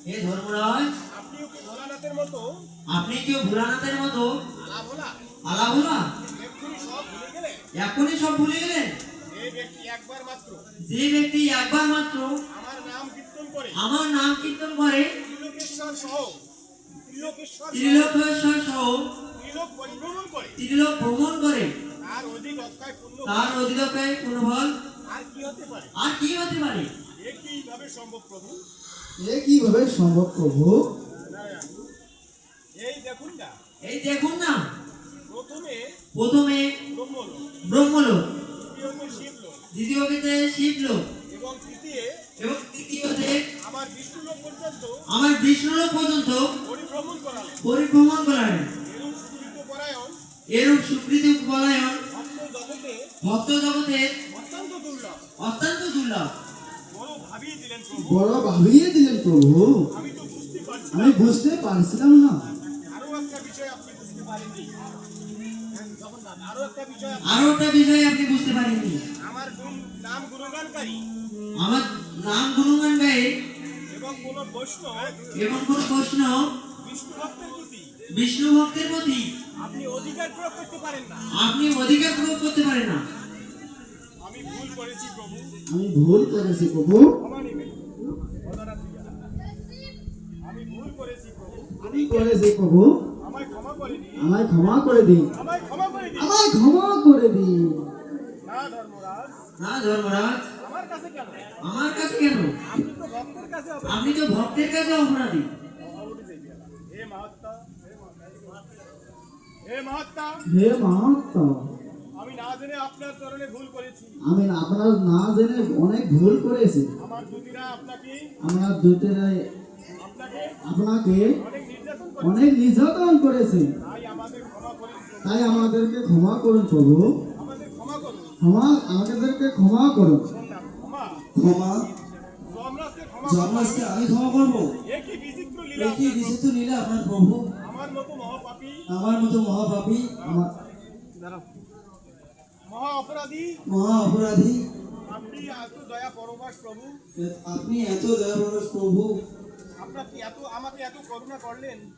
হে ধর্মরাজ, আপনি কি ভোলানাথের মতো আলাভোলা এখনই সব ভুলে গেলেন? যে ব্যক্তি একবার মাত্র আমার নাম কীর্তন করে ত্রিলোকেশ্বর সহ ত্রিলোক ভ্রমণ করে তার অধিকায় পুণ্যফল আর কি হতে পারে? এ কিভাবে সম্ভব প্রভু? এই দেখুন না, প্রথমে ব্রহ্মলোক, দ্বিতীয়তে শিবলোক এবং তৃতীয়তে আমার বিষ্ণুলোক পর্যন্ত পরিভ্রমণ করালেন। এরূপ সুকৃতি পরায়ণ ভক্ত জগতে অত্যন্ত দুর্লভ। বড় ভাবিয়ে দিলেন প্রভু, আমি বুঝতে পারছিলাম না। আরো একটা বিষয় আপনি বুঝতে পারেননি। আমার নাম গুণগান গায়ে এবং কোন বৈষ্ণব বিষ্ণু ভক্তের প্রতি আপনি অধিকার প্রয়োগ করতে পারেন না। আমি ভুল করেছি প্রভু। আমি করেছি প্রভু, আমায় ক্ষমা করে দিন, আমায় ক্ষমা করে দিন। না ধর্মরাজ, আমার কাছে কেন? আপনি তো ভক্তের কাছে অপরাধী। হে মহাত্মা, আমি আপনার না জেনে অনেক ভুল করেছি। আমার দূতেরাই আপনাকে অনেক নির্যাতন করেছে, তাই আমাদেরকে ক্ষমা করুন প্রভু। আমাদেরকে ক্ষমা করুন। ক্ষমা যমরাজকে আমি ক্ষমা করবো? একই বিচিত্র লীলা আপনার প্রভু। আমার মতো মহাপাপী, মহা অপরাধী আপনি এত দয়া পরবাস প্রভু। আমাকে এত করুণা করলেন।